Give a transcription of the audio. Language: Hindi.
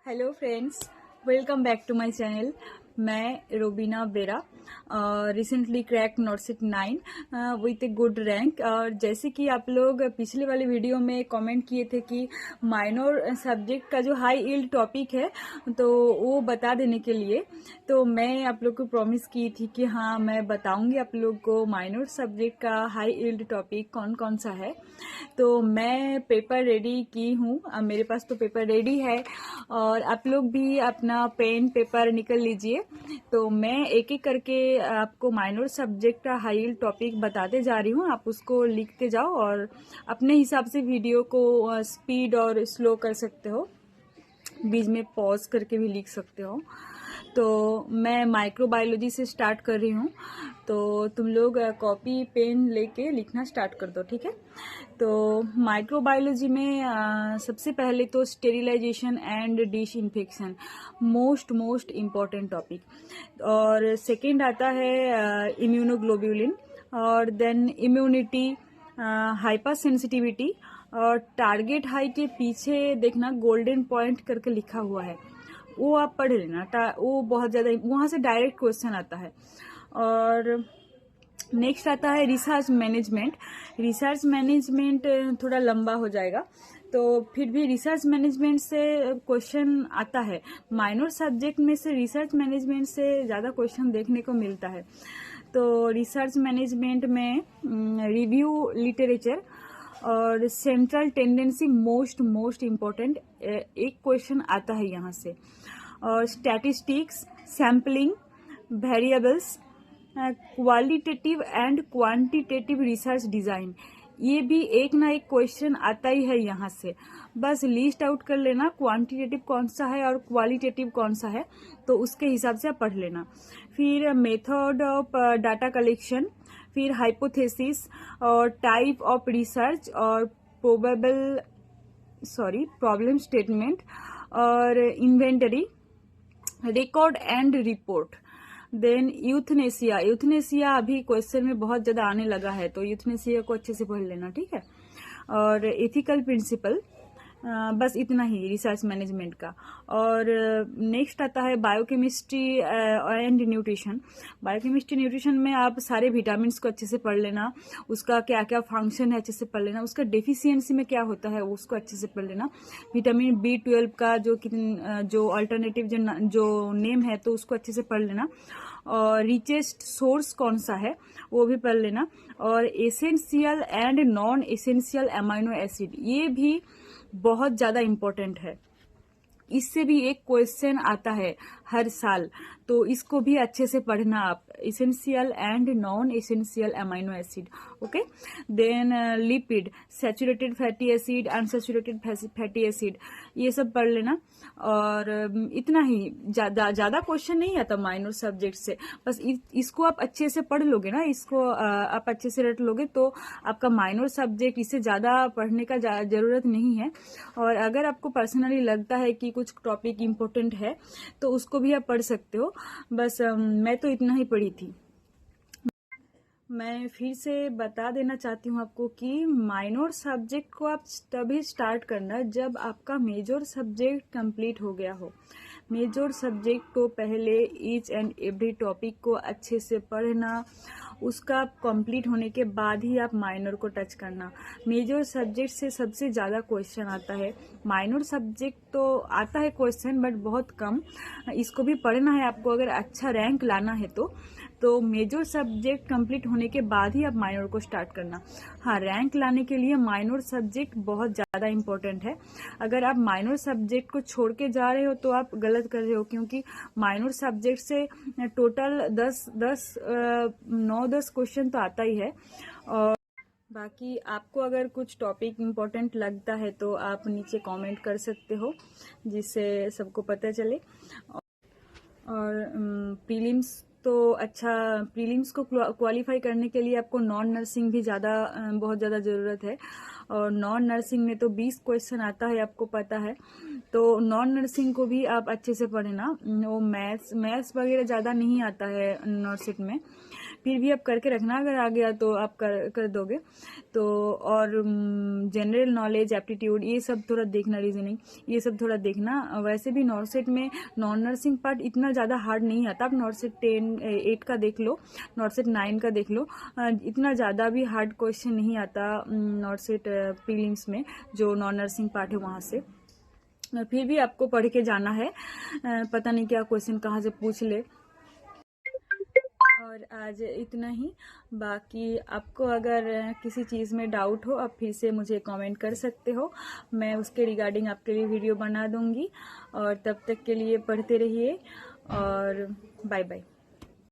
Hello friends, welcome back to my channel. मैं Robina Bera recently crack NORCET 9 with a good rank. और जैसे कि आप लोग पिछले वाले वीडियो में कमेंट किए थे कि माइनर सब्जेक्ट का जो हाई यील्ड टॉपिक है तो वो बता देने के लिए, तो मैं आप लोग को प्रॉमिस की थी कि हाँ मैं बताऊंगी आप लोग को माइनर सब्जेक्ट का हाई यील्ड टॉपिक कौन कौन सा है। तो मैं पेपर रेडी की हूँ, मेरे पास तो पेपर रेडी है और आप लोग भी अपना पेन पेपर निकल लीजिए। तो मैं एक एक करके आपको माइनर सब्जेक्ट का हाई यील्ड टॉपिक बताते जा रही हूँ, आप उसको लिखते जाओ और अपने हिसाब से वीडियो को स्पीड और स्लो कर सकते हो, बीच में पॉज करके भी लिख सकते हो। तो मैं माइक्रोबायोलॉजी से स्टार्ट कर रही हूँ, तो तुम लोग कॉपी पेन लेके लिखना स्टार्ट कर दो, ठीक है। तो माइक्रोबायोलॉजी में सबसे पहले तो sterilisation and disinfection most important topic, और सेकंड आता है इम्यूनोग्लोब्यूलिन, और देन इम्यूनिटी, हाइपर सेंसिटिविटी, और टारगेट हाई के पीछे देखना गोल्डन पॉइंट करके लिखा हुआ है, वो आप पढ़ लेना। वो बहुत ज़्यादा वहाँ से डायरेक्ट क्वेश्चन आता है। और नेक्स्ट आता है रिसर्च मैनेजमेंट। रिसर्च मैनेजमेंट थोड़ा लंबा हो जाएगा, तो फिर भी रिसर्च मैनेजमेंट से क्वेश्चन आता है। माइनर सब्जेक्ट में से रिसर्च मैनेजमेंट से ज़्यादा क्वेश्चन देखने को मिलता है। तो रिसर्च मैनेजमेंट में रिव्यू लिटरेचर और सेंट्रल टेंडेंसी मोस्ट इम्पोर्टेंट एक क्वेश्चन आता है यहाँ से। और statistics, sampling, variables, qualitative and quantitative research design, ये भी एक ना एक क्वेश्चन आता ही है यहाँ से। बस लिस्ट आउट कर लेना क्वांटिटेटिव कौन सा है और क्वालिटेटिव कौन सा है, तो उसके हिसाब से आप पढ़ लेना। फिर मेथड ऑफ डाटा कलेक्शन, फिर हाइपोथेसिस और टाइप ऑफ रिसर्च और प्रॉब्लम स्टेटमेंट और inventory, record and report. Then euthanasia अभी क्वेश्चन में बहुत ज्यादा आने लगा है, तो यूथनेसिया को अच्छे से पढ़ लेना, ठीक है। और एथिकल प्रिंसिपल, बस इतना ही रिसर्च मैनेजमेंट का। और नेक्स्ट आता है biochemistry and nutrition. Biochemistry nutrition में आप सारे विटामिन को अच्छे से पढ़ लेना, उसका क्या क्या फंक्शन है अच्छे से पढ़ लेना, उसका डेफिशिएंसी में क्या होता है उसको अच्छे से पढ़ लेना। विटामिन B12 का जो अल्टरनेटिव जो नेम है तो उसको अच्छे से पढ़ लेना। और रिचेस्ट सोर्स कौन सा है वो भी पढ़ लेना। और essential and non essential amino acid, ये भी बहुत ज्यादा इम्पोर्टेंट है, इससे भी एक क्वेश्चन आता है हर साल, तो इसको भी अच्छे से पढ़ना आप। Essential and non essential amino acid, okay. Then lipid, saturated fatty acid, unsaturated fatty acid, ये सब पढ़ लेना। और इतना ही, ज्यादा क्वेश्चन नहीं आता माइनर सब्जेक्ट से, बस इसको आप अच्छे से पढ़ लोगे ना, इसको आप अच्छे से रट लोगे तो आपका माइनर सब्जेक्ट, इससे ज्यादा पढ़ने का जरूरत नहीं है। और अगर आपको पर्सनली लगता है कि कुछ टॉपिक इम्पोर्टेंट है तो उसको भी आप पढ़ सकते हो, बस मैं तो इतना ही पढ़ी थी। मैं फिर से बता देना चाहती हूँ आपको कि माइनर सब्जेक्ट को आप तभी स्टार्ट करना जब आपका मेजर सब्जेक्ट कंप्लीट हो गया हो। मेजर सब्जेक्ट को पहले ईच एंड एवरी टॉपिक को अच्छे से पढ़ना, उसका कंप्लीट होने के बाद ही आप माइनर को टच करना। मेजर सब्जेक्ट से सबसे ज़्यादा क्वेश्चन आता है, माइनर सब्जेक्ट तो आता है क्वेश्चन बट बहुत कम, इसको भी पढ़ना है आपको अगर अच्छा रैंक लाना है तो मेजर सब्जेक्ट कंप्लीट होने के बाद ही आप माइनर को स्टार्ट करना। हाँ, रैंक लाने के लिए माइनर सब्जेक्ट बहुत ज़्यादा इम्पोर्टेंट है। अगर आप माइनर सब्जेक्ट को छोड़ के जा रहे हो तो आप गलत कर रहे हो, क्योंकि माइनर सब्जेक्ट से टोटल 9-10 क्वेश्चन तो आता ही है। और बाकी आपको अगर कुछ टॉपिक इम्पोर्टेंट लगता है तो आप नीचे कमेंट कर सकते हो, जिससे सबको पता चले। और प्रीलिम्स तो अच्छा, प्रीलिम्स को क्वालिफाई करने के लिए आपको नॉन नर्सिंग भी बहुत ज़्यादा ज़रूरत है। और नॉन नर्सिंग में तो 20 क्वेश्चन आता है, आपको पता है, तो नॉन नर्सिंग को भी आप अच्छे से पढ़ना। वो मैथ्स वगैरह ज़्यादा नहीं आता है नॉर्सिट में, फिर भी आप करके रखना, अगर आ गया तो आप कर दोगे। तो और जनरल नॉलेज, एप्टीट्यूड, ये सब थोड़ा देखना, रीजनिंग ये सब थोड़ा देखना। वैसे भी नॉर्सेट में नॉन नर्सिंग पार्ट इतना ज़्यादा हार्ड नहीं आता। आप नॉर्सेट 8 का देख लो, नॉर्सेट 9 का देख लो, इतना ज़्यादा भी हार्ड क्वेश्चन नहीं आता नॉर्सेट प्रीलिम्स में, जो नॉन नर्सिंग पार्ट है वहाँ से। फिर भी आपको पढ़ के जाना है, पता नहीं क्या क्वेश्चन कहाँ से पूछ ले। और आज इतना ही। बाकी आपको अगर किसी चीज़ में डाउट हो, आप फिर से मुझे कमेंट कर सकते हो, मैं उसके रिगार्डिंग आपके लिए वीडियो बना दूंगी। और तब तक के लिए पढ़ते रहिए और बाय बाय।